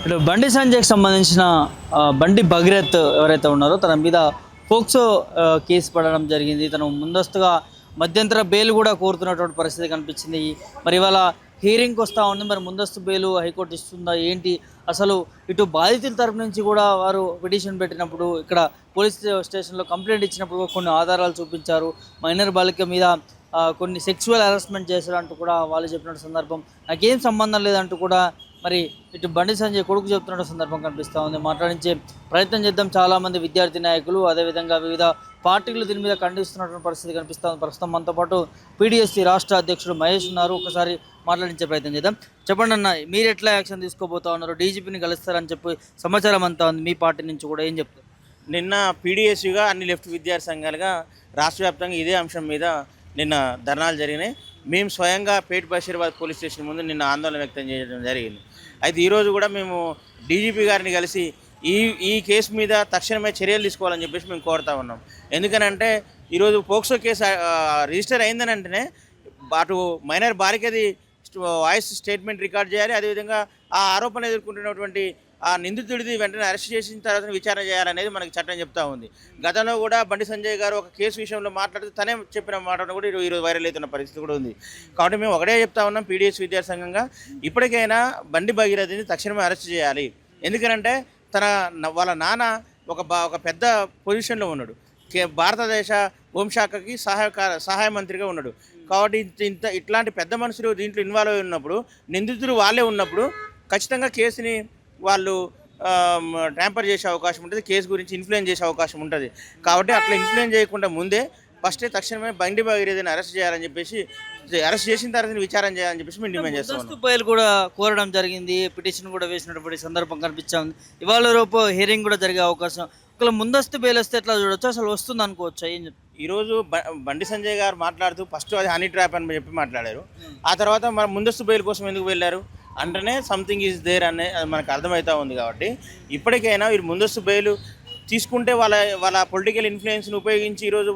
ఇటు బండి సంజయ్కి సంబంధించిన బండి భగీరథ్ ఎవరైతే ఉన్నారో తన మీద పోక్సో కేసు పడడం జరిగింది. తను ముందస్తుగా మధ్యంతర బెయిల్ కూడా కోరుతున్నటువంటి పరిస్థితి కనిపించింది. మరి ఇవాళ హియరింగ్కి వస్తూ ఉంది. మరి ముందస్తు బెయిల్ హైకోర్టు ఇస్తుందా ఏంటి? అసలు ఇటు బాధితుల తరపు నుంచి కూడా వారు పిటిషన్ పెట్టినప్పుడు ఇక్కడ పోలీస్ స్టేషన్లో కంప్లైంట్ ఇచ్చినప్పుడు కొన్ని ఆధారాలు చూపించారు. మైనర్ బాలిక మీద కొన్ని సెక్సువల్ హెరాస్మెంట్ చేశారంటూ కూడా వాళ్ళు చెప్పిన సందర్భం, నాకేం సంబంధం లేదంటూ కూడా మరి ఇటు బండి సంజయ్ కొడుకు చెప్తున్న సందర్భం కనిపిస్తూ ఉంది. మాట్లాడించే ప్రయత్నం చేద్దాం. చాలామంది విద్యార్థి నాయకులు అదేవిధంగా వివిధ పార్టీలు దీని మీద ఖండిస్తున్నటువంటి పరిస్థితి కనిపిస్తూ ఉంది. ప్రస్తుతం మనతో పాటు పీడీఎస్సీ రాష్ట్ర అధ్యక్షుడు మహేష్ ఉన్నారు. ఒకసారి మాట్లాడించే ప్రయత్నం చేద్దాం. చెప్పండి అన్న, మీరు ఎట్లా యాక్షన్ తీసుకోబోతా ఉన్నారు? డీజీపీని కలుస్తారని చెప్పి సమాచారం అంతా ఉంది. మీ పార్టీ నుంచి కూడా ఏం చెప్తారు? నిన్న పీడీఎస్యూగా అన్ని లెఫ్ట్ విద్యార్థి సంఘాలుగా రాష్ట్ర వ్యాప్తంగా ఇదే అంశం మీద నిన్న ధర్నాలు జరిగినాయి. మేము స్వయంగా పేట్ బషీరాబాద్ పోలీస్ స్టేషన్ ముందు నిన్న ఆందోళన వ్యక్తం చేయడం జరిగింది. అయితే ఈరోజు కూడా మేము డీజీపీ గారిని కలిసి ఈ కేసు మీద తక్షణమే చర్యలు తీసుకోవాలని చెప్పేసి మేము కోరుతా ఉన్నాం. ఎందుకనంటే ఈరోజు పోక్సో కేసు రిజిస్టర్ అయిందని అంటేనే అటు మైనర్ బాలికది వాయిస్ స్టేట్మెంట్ రికార్డ్ చేయాలి. అదేవిధంగా ఆ ఆరోపణ ఎదుర్కొంటున్నటువంటి ఆ నిందితుడిది వెంటనే అరెస్ట్ చేసిన తర్వాత విచారణ చేయాలనేది మనకి చట్టం చెప్తా ఉంది. గతంలో కూడా బండి సంజయ్ గారు ఒక కేసు విషయంలో మాట్లాడుతూ తనే చెప్పిన మాటను కూడా ఈరోజు వైరల్ అవుతున్న పరిస్థితి కూడా ఉంది. కాబట్టి మేము ఒకటే చెప్తా ఉన్నాం, పీడీఎస్ విద్యార్థి సంఘంగా ఇప్పటికైనా బండి భగీరథని తక్షణమే అరెస్ట్ చేయాలి. ఎందుకంటే వాళ్ళ నాన్న ఒక పెద్ద పొజిషన్లో ఉన్నాడు. భారతదేశ హోంశాఖకి సహాయ మంత్రిగా ఉన్నాడు. కాబట్టి ఇట్లాంటి పెద్ద మనుషులు దీంట్లో ఇన్వాల్వ్ అయి ఉన్నప్పుడు, నిందితులు వాళ్ళే ఉన్నప్పుడు ఖచ్చితంగా కేసుని వాళ్ళు ట్యాంపర్ చేసే అవకాశం ఉంటుంది. కేసు గురించి ఇన్ఫ్లుయెన్స్ చేసే అవకాశం ఉంటుంది. కాబట్టి అట్లా ఇన్ఫ్లుయెన్స్ చేయకుండా ముందే ఫస్టే తక్షణమే బండి భగీరథని అరెస్ట్ చేయాలని చెప్పేసి, అరెస్ట్ చేసిన తర్వాత విచారణ చేయాలని చెప్పేసి మేము డిమాండ్ చేస్తాం. ముందస్తు బెయిల్ కూడా కోరడం జరిగింది. పిటిషన్ కూడా వేసినటువంటి సందర్భం కనిపించింది. ఇవాళ రేపు హియరింగ్ కూడా జరిగే అవకాశం. ఒకవేళ ముందస్తు బెయిల్ వస్తే ఎట్లా చూడొచ్చు? అసలు వస్తుంది అనుకోవచ్చు? ఏం చెప్తారు? ఈరోజు బండి సంజయ్ గారు మాట్లాడుతూ ఫస్ట్ అది హనీ ట్రాప్ అని చెప్పి మాట్లాడారు. ఆ తర్వాత మన ముందస్తు బెయిల్ కోసం ఎందుకు వెళ్ళారు అంటేనే సంథింగ్ ఈజ్ దేర్ అనే అది మనకు అర్థమవుతూ ఉంది. కాబట్టి ఇప్పటికైనా వీరు ముందస్తు బెయిల్ తీసుకుంటే వాళ్ళ పొలిటికల్ ఇన్ఫ్లుయెన్స్ని ఉపయోగించి ఈరోజు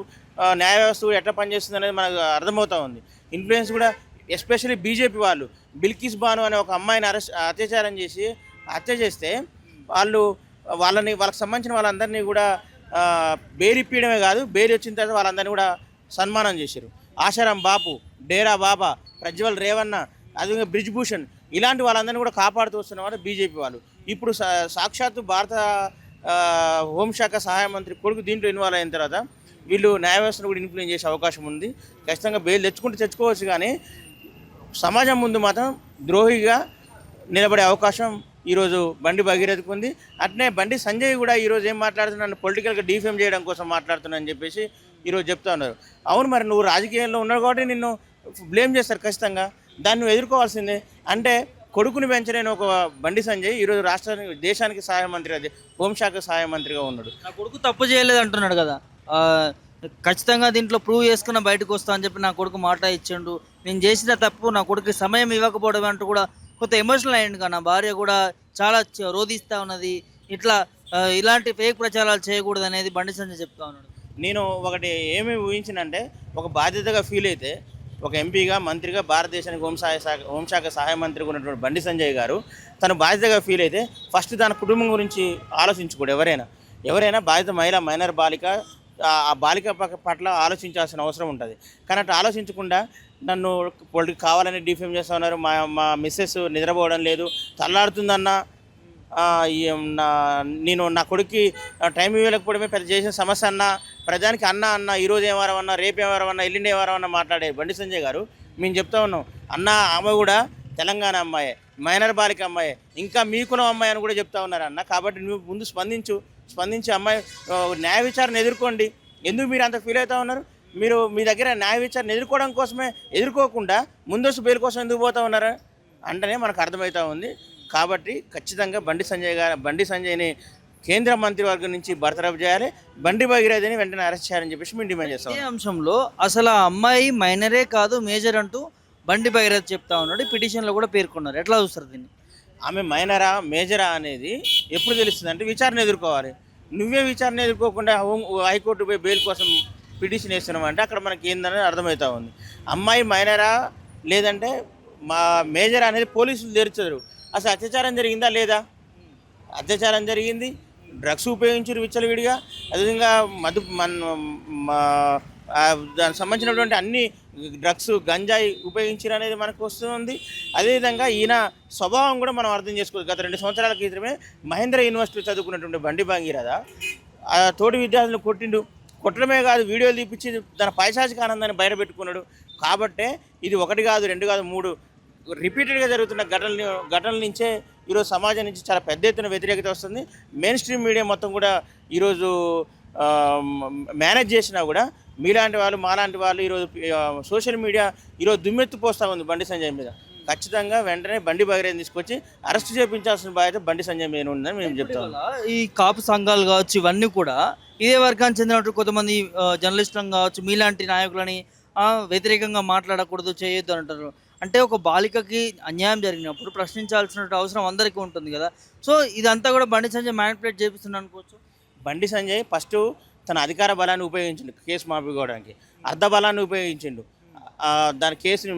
న్యాయ వ్యవస్థ కూడా ఎట్లా పనిచేస్తుంది అనేది మనకు అర్థమవుతూ ఉంది. ఇన్ఫ్లుయెన్స్ కూడా ఎస్పెషల్లీ బీజేపీ వాళ్ళు బిల్కిస్ బాను అనే ఒక అమ్మాయిని అత్యాచారం చేసి హత్య చేస్తే వాళ్ళకి సంబంధించిన వాళ్ళందరినీ కూడా బెయిల్ ఇప్పించడమే కాదు, బెయిల్ వచ్చిన తర్వాత వాళ్ళందరినీ కూడా సన్మానం చేశారు. ఆశారాం బాపు, డేరా బాబా, ప్రజ్వల్ రేవన్న, అదేవిధంగా బ్రిజ్భూషణ్, ఇలాంటి వాళ్ళందరినీ కూడా కాపాడుతూ వస్తున్న వాళ్ళు బీజేపీ వాళ్ళు. ఇప్పుడు సాక్షాత్తు భారత హోంశాఖ సహాయ మంత్రి కొడుకు దీంట్లో ఇన్వాల్వ్ అయిన తర్వాత వీళ్ళు న్యాయ వ్యవస్థను కూడా ఇన్ఫ్లుయెన్స్ చేసే అవకాశం ఉంది. ఖచ్చితంగా బెయిల్ తెచ్చుకోవచ్చు, కానీ సమాజం ముందు మాత్రం ద్రోహిగా నిలబడే అవకాశం ఈరోజు బండి భగీరథకు ఉంది. అట్నే బండి సంజయ్ కూడా ఈరోజు ఏం మాట్లాడుతున్నాను, పొలిటికల్గా డిఫేమ్ చేయడం కోసం మాట్లాడుతున్నాను చెప్పేసి ఈరోజు చెప్తా ఉన్నారు. అవును, మరి నువ్వు రాజకీయాల్లో ఉన్నావు కాబట్టి నిన్ను బ్లేమ్ చేస్తారు ఖచ్చితంగా, దాన్ని నువ్వు ఎదుర్కోవాల్సిందే. అంటే కొడుకుని పెంచలేని ఒక బండి సంజయ్ ఈరోజు రాష్ట్రానికి దేశానికి సహాయ మంత్రి, హోంశాఖ సహాయ మంత్రిగా ఉన్నాడు. నా కొడుకు తప్పు చేయలేదు అంటున్నాడు కదా, ఖచ్చితంగా దీంట్లో ప్రూవ్ చేసుకున్న బయటకు వస్తా అని చెప్పి నా కొడుకు మాట ఇచ్చిండు. నేను చేసిన తప్పు, నా కొడుకు సమయం ఇవ్వకపోవడం అంటూ కూడా కొంత ఎమోషనల్ అయ్యింది. కానీ నా భార్య కూడా చాలా రోధిస్తూ ఉన్నది. ఇలాంటి ఫేక్ ప్రచారాలు చేయకూడదు అనేది బండి సంజయ్ చెప్తా ఉన్నాడు. నేను ఒకటి ఏమి ఊహించినంటే, ఒక బాధ్యతగా ఫీల్ అయితే ఒక ఎంపీగా, మంత్రిగా, భారతదేశానికి హోంశాఖ సహాయ మంత్రిగా ఉన్నటువంటి బండి సంజయ్ గారు తను బాధ్యతగా ఫీల్ అయితే ఫస్ట్ తన కుటుంబం గురించి ఆలోచించుకోడు. ఎవరైనా బాధ్యత మైనర్ బాలిక, ఆ బాలిక పట్ల ఆలోచించాల్సిన అవసరం ఉంటుంది. కానీ అట్లా ఆలోచించకుండా నన్ను కావాలని డిఫేమ్ చేస్తూ ఉన్నారు. మా మిస్సెస్ నిద్రపోవడం లేదు, తల్లాడుతుందన్న, నేను నా కొడుక్కి టైం ఇవ్వలేకపోవడమే పెద్ద చేసిన సమస్య అన్న, ప్రజానికి అన్న ఈరోజు ఏం వారం అన్నా, రేపు ఏం వారం అన్నా, ఎల్లుండి ఏం వారం అన్నా మాట్లాడే బండి సంజయ్ గారు మేము చెప్తా ఉన్నాం, అన్న ఆమె కూడా తెలంగాణ అమ్మాయే, మైనర్ బాలిక అమ్మాయే, ఇంకా మీకున్న అమ్మాయి అని కూడా చెప్తా ఉన్నారు అన్న. కాబట్టి నువ్వు ముందు స్పందించి అమ్మాయి న్యాయ విచారణ ఎదుర్కోండి. ఎందుకు మీరు అంత ఫీల్ అవుతూ ఉన్నారు? మీరు మీ దగ్గర న్యాయ విచారణ ఎదుర్కోవడం కోసమే, ఎదుర్కోకుండా ముందస్తు బెయిల్ కోసం ఎందుకు పోతూ ఉన్నారా అంటేనే మనకు అర్థమవుతూ ఉంది. కాబట్టి ఖచ్చితంగా బండి సంజయ్ని కేంద్ర మంత్రివర్గం నుంచి బర్తరఫ్ చేయాలి, బండి భగీరథని వెంటనే అరెస్ట్ చేయాలని చెప్పేసి మేము డిమాండ్ చేస్తాం. ఈ అంశంలో అసలు ఆ అమ్మాయి మైనరే కాదు మేజర్ అంటూ బండి భగీరథ్ చెప్తా ఉన్నాడు. పిటిషన్లో కూడా పేర్కొన్నారు. ఎట్లా చూస్తారు దీన్ని? ఆమె మైనరా మేజరా అనేది ఎప్పుడు తెలుస్తుంది అంటే విచారణ ఎదుర్కోవాలి. నువ్వే విచారణ ఎదుర్కోకుండా హైకోర్టు పోయి బెయిల్ కోసం పిటిషన్ వేస్తున్నాం అంటే అక్కడ మనకి ఏందనేది అర్థమవుతా ఉంది. అమ్మాయి మైనరా లేదంటే మా మేజర్ అనేది పోలీసులు తెరుస్తారు. అసలు అత్యాచారం జరిగిందా లేదా, అత్యాచారం జరిగింది, డ్రగ్స్ ఉపయోగించారు విచ్చలవిడిగా, అదేవిధంగా మధు దానికి సంబంధించినటువంటి అన్ని డ్రగ్స్ గంజాయి ఉపయోగించారు అనేది మనకు వస్తుంది. అదేవిధంగా ఈయన స్వభావం కూడా మనం అర్థం చేసుకోవచ్చు. గత 2 సంవత్సరాల క్రితమే మహేంద్ర యూనివర్సిటీ చదువుకున్నటువంటి బండి భగీరథ ఆ తోటి విద్యార్థులను కొట్టడమే కాదు, వీడియోలు తీపిచ్చి తన పైశాచిక ఆనందాన్ని బయటపెట్టుకున్నాడు. కాబట్టే ఇది 1 కాదు 2 కాదు 3 రిపీటెడ్గా జరుగుతున్న ఘటనల నుంచే ఈరోజు సమాజం నుంచి చాలా పెద్ద ఎత్తున వ్యతిరేకత వస్తుంది. మెయిన్ స్ట్రీమ్ మీడియా మొత్తం కూడా ఈరోజు మేనేజ్ చేసినా కూడా మీలాంటి వాళ్ళు మాలాంటి వాళ్ళు ఈరోజు సోషల్ మీడియా ఈరోజు దుమ్మెత్తిపోస్తూ ఉంది బండి సంజయ్ మీద. ఖచ్చితంగా వెంటనే బండి భగీరథని తీసుకొచ్చి అరెస్ట్ చేయించాల్సిన బాధ్యత బండి సంజయ్ మీద ఉందని మేము చెప్తాం. ఈ కాపు సంఘాలు కావచ్చు, ఇవన్నీ కూడా ఇదే వర్గానికి చెందినట్టు కొంతమంది జర్నలిస్టులను కావచ్చు, మీలాంటి నాయకులని వ్యతిరేకంగా మాట్లాడకూడదు, చేయొద్దు అంటారు. అంటే ఒక బాలికకి అన్యాయం జరిగినప్పుడు ప్రశ్నించాల్సిన అవసరం అందరికీ ఉంటుంది కదా. సో ఇదంతా కూడా బండి సంజయ్ మ్యానిపులేట్ చేపిస్తున్నాను అనుకోవచ్చు. బండి సంజయ్ ఫస్ట్ తన అధికార బలాన్ని ఉపయోగించిండు కేసు మాపుకోవడానికి, అర్ధ బలాన్ని ఉపయోగించిండు దాని కేసుని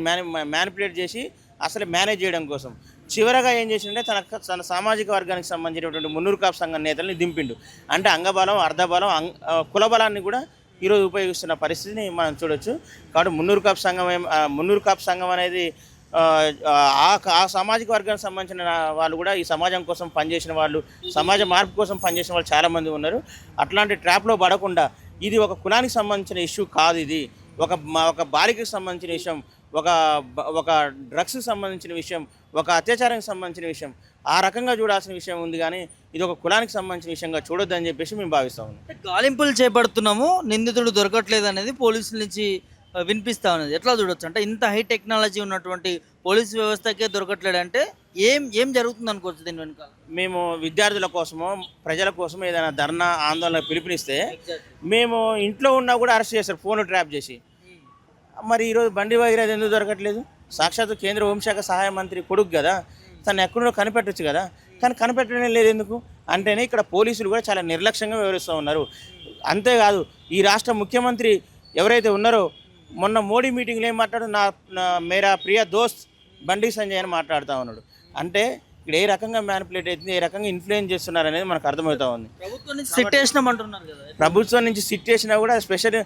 మ్యానిపులేట్ చేసి అసలు మేనేజ్ చేయడం కోసం. చివరగా ఏం చేసిండే తన సామాజిక వర్గానికి సంబంధించినటువంటి మున్నూరు కాపు సంఘం నేతల్ని దింపిండు. అంటే అంగబలం, అర్ధబలం, కుల బలాన్ని కూడా ఈరోజు ఉపయోగిస్తున్న పరిస్థితిని మనం చూడొచ్చు. కాబట్టి మున్నూరు కాపు సంఘం అనేది ఆ సామాజిక వర్గానికి సంబంధించిన వాళ్ళు కూడా ఈ సమాజం కోసం పనిచేసిన వాళ్ళు, సమాజ మార్పు కోసం పనిచేసిన వాళ్ళు చాలామంది ఉన్నారు. అట్లాంటి ట్రాప్లో పడకుండా ఇది ఒక కులానికి సంబంధించిన ఇష్యూ కాదు, ఇది ఒక బాలికకు సంబంధించిన విషయం, ఒక డ్రగ్స్కి సంబంధించిన విషయం, ఒక అత్యాచారానికి సంబంధించిన విషయం, ఆ రకంగా చూడాల్సిన విషయం ఉంది. కానీ ఇది ఒక కులానికి సంబంధించిన విషయంగా చూడొద్దని చెప్పేసి మేము భావిస్తాము. గాలింపులు చేపడుతున్నాము, నిందితుడు దొరకట్లేదు అనేది పోలీసుల నుంచి వినిపిస్తా ఉన్నది. ఎట్లా చూడొచ్చు? అంటే ఇంత హై టెక్నాలజీ ఉన్నటువంటి పోలీసు వ్యవస్థకే దొరకట్లేదు అంటే ఏం జరుగుతుంది అనుకోవచ్చు దీని వెనుక? మేము విద్యార్థుల కోసమో ప్రజల కోసమో ఏదైనా ధర్నా ఆందోళన పిలుపునిస్తే మేము ఇంట్లో ఉన్నా కూడా అరెస్ట్ చేస్తారు ఫోన్లు ట్రాప్ చేసి. మరి ఈరోజు బండి భగీరథ ఎందుకు దొరకట్లేదు? సాక్షాత్తు కేంద్ర హోంశాఖ సహాయ మంత్రి కొడుకు కదా, తను ఎక్కడో కనిపెట్టచ్చు కదా, కానీ కనిపెట్టడం లేదు ఎందుకు అంటేనే ఇక్కడ పోలీసులు కూడా చాలా నిర్లక్ష్యంగా వ్యవహరిస్తూ ఉన్నారు. అంతేకాదు ఈ రాష్ట్ర ముఖ్యమంత్రి ఎవరైతే ఉన్నారో మొన్న మోడీ మీటింగ్లో ఏం మాట్లాడు, మేరా ప్రియ దోస్త్ బండి సంజయ్ అని మాట్లాడుతూ ఉన్నాడు. అంటే ఇక్కడ ఏ రకంగా మ్యానిపులేట్ అవుతుంది, ఏ రకంగా ఇన్ఫ్లుయెన్స్ చేస్తున్నారు అనేది మనకు అర్థమవుతా ఉంది. ప్రభుత్వం నుంచి సిట్ చేసినా కూడా స్పెషల్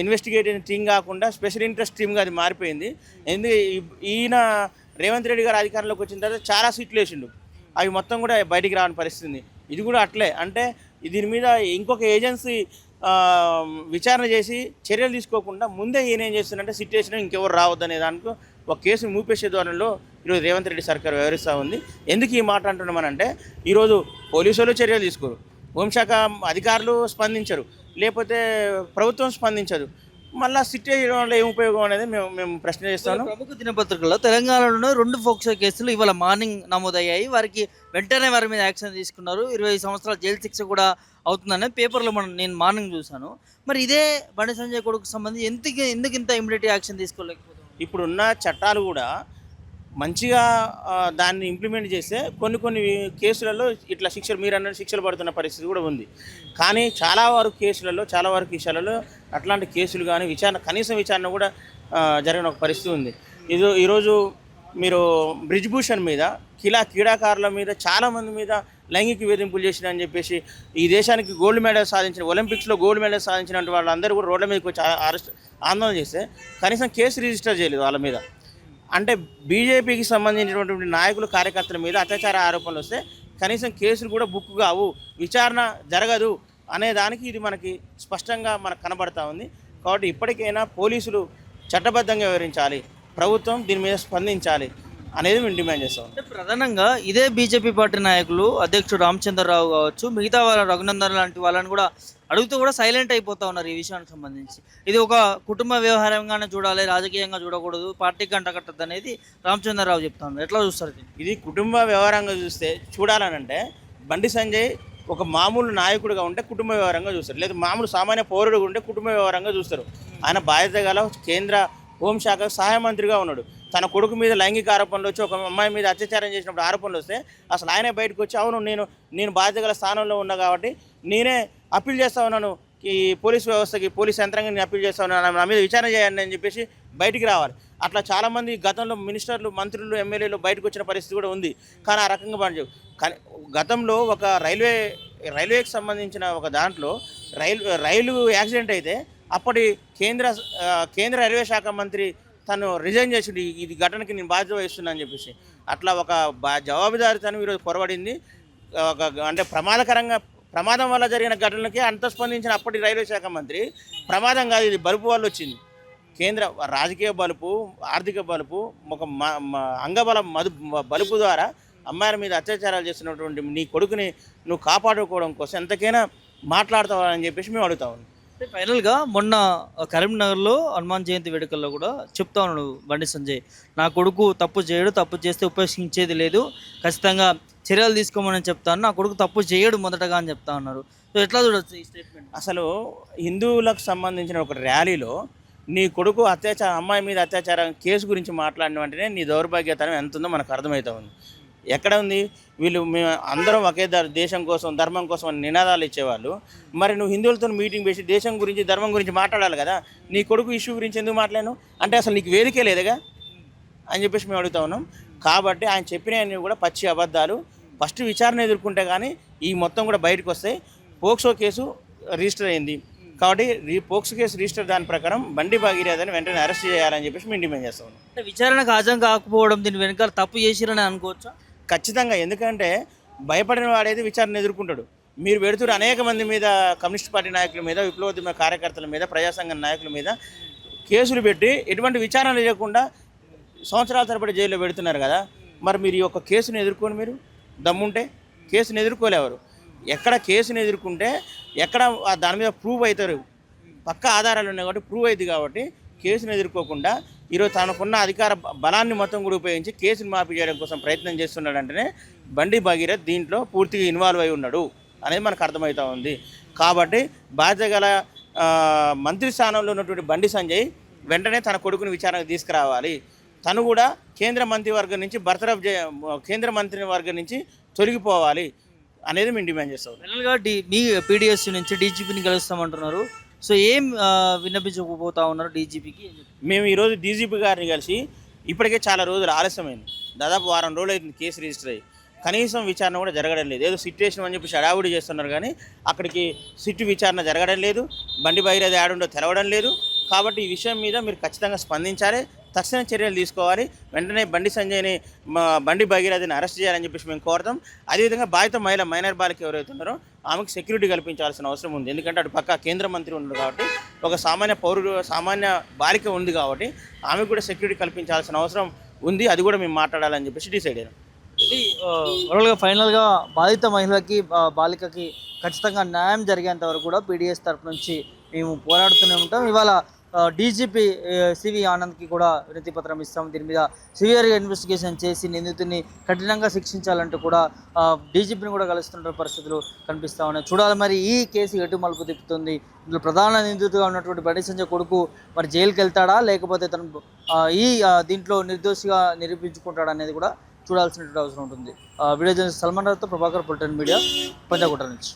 ఇన్వెస్టిగేటివ్ టీమ్ కాకుండా స్పెషల్ ఇంట్రెస్ట్ టీమ్గా అది మారిపోయింది. ఎందుకు ఈయన రేవంత్ రెడ్డి గారు అధికారంలోకి వచ్చిన తర్వాత చాలా సీట్లు వేసిండు, అవి మొత్తం కూడా బయటికి రాని పరిస్థితి. ఇది కూడా అట్లే. అంటే దీని మీద ఇంకొక ఏజెన్సీ విచారణ చేసి చర్యలు తీసుకోకుండా ముందే ఈయన ఏం చేస్తుందంటే సిట్యుయేషన్ ఇంకెవరు రావద్దనే దానికి ఒక కేసును మూపేసే ధోరణిలో ఈరోజు రేవంత్ రెడ్డి సర్కార్ వ్యవహరిస్తూ ఉంది. ఎందుకు ఈ మాట అంటున్నామనంటే ఈరోజు పోలీసులు చర్యలు తీసుకోరు, హోంశాఖ అధికారులు స్పందించరు, లేకపోతే ప్రభుత్వం స్పందించదు. మళ్ళీ సిట్ చేయడం వల్ల ఏం ఉపయోగం అనేది మేము ప్రశ్న చేస్తాను. ప్రముఖ దినపత్రికల్లో తెలంగాణలో 2 ఫోక్సో కేసులు ఇవాళ మార్నింగ్ నమోదయ్యాయి. వెంటనే వారి మీద యాక్షన్ తీసుకున్నారు. 20 సంవత్సరాల జైలు శిక్ష కూడా అవుతుందనే పేపర్లో నేను మార్నింగ్ చూశాను. మరి ఇదే బండి సంజయ్ కొడుకు సంబంధించి ఎందుకు ఇంత ఇమ్మీడియట్ యాక్షన్ తీసుకోలేకపోతుంది? ఇప్పుడున్న చట్టాలు కూడా మంచిగా దాన్ని ఇంప్లిమెంట్ చేస్తే కొన్ని కేసులలో ఇట్లా శిక్షలు మీరు అన్న శిక్షలు పడుతున్న పరిస్థితి కూడా ఉంది. కానీ చాలా వరకు విషయాలలో అట్లాంటి కేసులు కానీ కనీసం విచారణ కూడా జరిగిన ఒక పరిస్థితి ఉంది. ఈరోజు మీరు బ్రిజ్భూషణ్ మీద క్రీడాకారుల మీద చాలామంది మీద లైంగిక వేధింపులు చేసినా అని చెప్పేసి ఈ దేశానికి గోల్డ్ మెడల్ సాధించిన, ఒలింపిక్స్లో గోల్డ్ మెడల్ సాధించిన వాళ్ళందరూ కూడా రోడ్ల మీదకి వచ్చి ఆందోళన చేస్తే కనీసం కేసు రిజిస్టర్ చేయలేదు వాళ్ళ మీద. అంటే బీజేపీకి సంబంధించినటువంటి నాయకులు కార్యకర్తల మీద అత్యాచార ఆరోపణలు వస్తే కనీసం కేసులు కూడా బుక్ కావు, విచారణ జరగదు అనే దానికి ఇది మనకి స్పష్టంగా మనకు కనబడతా ఉంది. కాబట్టి ఇప్పటికైనా పోలీసులు చట్టబద్ధంగా వ్యవహరించాలి, ప్రభుత్వం దీని మీద స్పందించాలి అనేది మేము డిమాండ్ చేస్తాం. అంటే ప్రధానంగా ఇదే బీజేపీ పార్టీ నాయకులు అధ్యక్షుడు రామచంద్రరావు కావచ్చు, మిగతా వాళ్ళ రఘునందన్ లాంటి వాళ్ళని కూడా అడుగుతూ కూడా సైలెంట్ అయిపోతూ ఉన్నారు ఈ విషయానికి సంబంధించి. ఇది ఒక కుటుంబ వ్యవహారంగానే చూడాలి, రాజకీయంగా చూడకూడదు, పార్టీకి అంటకట్టద్దు అనేది రామచంద్రరావు చెప్తాను. ఎట్లా చూస్తారు ఇది కుటుంబ వ్యవహారంగా చూడాలనంటే బండి సంజయ్ ఒక మామూలు నాయకుడిగా ఉంటే కుటుంబ వ్యవహారంగా చూస్తారు, లేదా మామూలు సామాన్య పౌరుడుగా ఉంటే కుటుంబ వ్యవహారంగా చూస్తారు. ఆయన బాధ్యత గల కేంద్ర హోంశాఖ సహాయ మంత్రిగా ఉన్నాడు. తన కొడుకు మీద లైంగిక ఆరోపణలు వచ్చి ఒక అమ్మాయి మీద అత్యాచారం చేసినప్పుడు ఆరోపణలు వస్తే అసలు ఆయనే బయటకు వచ్చి అవును నేను బాధ్యత గల స్థానంలో ఉన్నా కాబట్టి నేనే అప్పీల్ చేస్తా ఉన్నాను, ఈ పోలీస్ వ్యవస్థకి పోలీస్ యంత్రాంగాన్ని అప్పీల్ చేస్తా ఉన్నాను, నా మీద విచారణ చేయండి అని చెప్పేసి బయటికి రావాలి. అట్లా చాలామంది గతంలో మినిస్టర్లు, మంత్రులు, ఎమ్మెల్యేలు బయటకు వచ్చిన పరిస్థితి కూడా ఉంది. కానీ ఆ రకంగా పని కానీ గతంలో ఒక రైల్వేకి సంబంధించిన ఒక దాంట్లో రైలు యాక్సిడెంట్ అయితే అప్పటి కేంద్ర రైల్వే శాఖ మంత్రి తను రిజైన్ చేసిండు, ఇది ఘటనకి నేను బాధ్యత వహిస్తున్నా అని చెప్పేసి. అట్లా ఒక జవాబుదారితనం ఈరోజు పొరబడింది. అంటే ప్రమాదం వల్ల జరిగిన ఘటనలకి అంత స్పందించిన అప్పటి రైల్వే శాఖ మంత్రి ప్రమాదం కాదు, ఇది బలుపు వల్ల వచ్చింది. కేంద్ర రాజకీయ బలుపు, ఆర్థిక బలుపు, ఒక బలుపు ద్వారా అమ్మాయిల మీద అత్యాచారాలు చేస్తున్నటువంటి నీ కొడుకుని నువ్వు కాపాడుకోవడం కోసం ఎంతకైనా మాట్లాడతావని చెప్పేసి మేము అడుగుతా ఉన్నాం. ఫైనల్గా మొన్న కరీంనగర్లో హనుమాన్ జయంతి వేడుకల్లో కూడా చెప్తా ఉన్నాడు బండి సంజయ్, నా కొడుకు తప్పు చేయడు, తప్పు చేస్తే ఉపేక్షించేది లేదు, ఖచ్చితంగా చర్యలు తీసుకోమని చెప్తాను, నా కొడుకు తప్పు చేయడు మొదటగా అని చెప్తా ఉన్నారు. సో ఎట్లా చూడొచ్చు ఈ స్టేట్మెంట్? అసలు హిందువులకు సంబంధించిన ఒక ర్యాలీలో నీ కొడుకు అమ్మాయి మీద అత్యాచారం కేసు గురించి మాట్లాడిన వెంటనే నీ దౌర్భాగ్యతనం ఎంత ఉందో మనకు అర్థమవుతా ఉంది. ఎక్కడ ఉంది? మేము అందరం ఒకే దేశం కోసం, ధర్మం కోసం అని నినాదాలు ఇచ్చేవాళ్ళు. మరి నువ్వు హిందువులతో మీటింగ్ చేసి దేశం గురించి, ధర్మం గురించి మాట్లాడాలి కదా. నీ కొడుకు ఇష్యూ గురించి ఎందుకు మాట్లాడాను అంటే అసలు నీకు వేదికే లేదుగా అని చెప్పేసి మేము అడుగుతా ఉన్నాం. కాబట్టి ఆయన చెప్పినవన్నీ కూడా పచ్చి అబద్ధాలు. ఫస్ట్ విచారణ ఎదుర్కొంటే కానీ ఈ మొత్తం కూడా బయటకు వస్తాయి. పోక్సో కేసు రిజిస్టర్ అయింది కాబట్టి పోక్సో కేసు రిజిస్టర్ దాని ప్రకారం బండి భగీరథని వెంటనే అరెస్ట్ చేయాలని చెప్పేసి మేము డిమాండ్ చేస్తాం. అంటే విచారణకు హాజరు కాకపోవడం దీని వెనకాల తప్పు చేసిరని అనుకోవచ్చా? ఖచ్చితంగా. ఎందుకంటే భయపడిన వాడైతే విచారణ ఎదుర్కొంటాడు. మీరు పెడుతున్న అనేక మంది మీద, కమ్యూనిస్ట్ పార్టీ నాయకుల మీద, విప్లవోద్యమ కార్యకర్తల మీద, ప్రజాసంఘ నాయకుల మీద కేసులు పెట్టి ఎటువంటి విచారణ లేకుండా సంవత్సరాల తరబడి జైల్లో పెడుతున్నారు కదా. మరి మీరు ఈ యొక్క కేసును ఎదుర్కొని మీరు దమ్ముంటే కేసును ఎదుర్కోలేవారు. ఎక్కడ కేసును ఎదుర్కొంటే ఎక్కడ దాని మీద ప్రూవ్ అవుతారు, పక్కా ఆధారాలు ఉన్నాయి కాబట్టి ప్రూవ్ అవుతుంది. కాబట్టి కేసును ఎదుర్కోకుండా ఈరోజు తనకున్న అధికార బలాన్ని మొత్తం కూడా ఉపయోగించి కేసును మాఫీ చేయడం కోసం ప్రయత్నం చేస్తున్నాడంటేనే బండి భగీరథ్ దీంట్లో పూర్తిగా ఇన్వాల్వ్ అయి ఉన్నాడు అనేది మనకు అర్థమవుతూ ఉంది. కాబట్టి బాధ్యత గల మంత్రి స్థానంలో ఉన్నటువంటి బండి సంజయ్ వెంటనే తన కొడుకుని విచారణకు తీసుకురావాలి. తను కూడా కేంద్ర మంత్రివర్గం నుంచి కేంద్ర మంత్రివర్గం నుంచి తొలగిపోవాలి అనేది మేము డిమాండ్ చేస్తాం. ఫైనల్గా మీ పీడిఎస్ నుంచి డీజీపీని కలుస్తామంటున్నారు. సో ఏం విన్నపించకపోతా ఉన్నారు డీజీపీకి? మేము ఈరోజు డీజీపీ గారిని కలిసి ఇప్పటికే చాలా రోజులు ఆలస్యమైంది. దాదాపు వారం రోజులు అవుతుంది కేసు రిజిస్టర్ అయ్యి. కనీసం విచారణ కూడా జరగడం లేదు. ఏదో సిట్యుయేషన్ అని చెప్పి హడావుడి చేస్తున్నారు కానీ అక్కడికి విచారణ జరగడం లేదు. బండి భగీరథ ఆడుండో తెలవడం లేదు. కాబట్టి ఈ విషయం మీద మీరు ఖచ్చితంగా స్పందించాలి, తక్షణ చర్యలు తీసుకోవాలి. వెంటనే బండి భగీరథని అరెస్ట్ చేయాలని చెప్పేసి మేము కోరుతాం. అదేవిధంగా బాధిత మైనర్ బాలిక ఎవరైతే ఉన్నారో ఆమెకు సెక్యూరిటీ కల్పించాల్సిన అవసరం ఉంది. ఎందుకంటే అటు పక్క కేంద్ర మంత్రి ఉన్నాడు కాబట్టి, ఒక సామాన్య బాలిక ఉంది కాబట్టి ఆమెకు కూడా సెక్యూరిటీ కల్పించాల్సిన అవసరం ఉంది. అది కూడా మేము మాట్లాడాలని చెప్పేసి డిసైడ్ అయ్యాం. ఇది ఓవరాల్గా ఫైనల్గా బాధిత మహిళకి, బాలికకి ఖచ్చితంగా న్యాయం జరిగేంత వరకు కూడా పీడిఎస్ తరఫు నుంచి మేము పోరాడుతూనే ఉంటాం. ఇవాళ డీజీపీ సివి ఆనంద్కి కూడా వినతి పత్రం ఇస్తాం. దీని మీద సివియర్గా ఇన్వెస్టిగేషన్ చేసి నిందితుడిని కఠినంగా శిక్షించాలంటూ కూడా డీజీపీని కూడా కలుస్తున్న పరిస్థితులు కనిపిస్తూ ఉన్నాయి. చూడాలి మరి ఈ కేసు ఎటు మలుపు తిప్పుతుంది. ఇందులో ప్రధాన నిందితుడిగా ఉన్నటువంటి బండి సంజయ్ కొడుకు మరి జైలుకి వెళ్తాడా, లేకపోతే తను దీంట్లో నిర్దోషిగా నిరూపించుకుంటాడా అనేది కూడా చూడాల్సినటువంటి అవసరం ఉంటుంది. వీడియో జర్నలిస్ట్ సల్మాన్ రావుతో ప్రభాకర్, పొలిటికల్ మీడియా, పంజాగుట్ట నుంచి.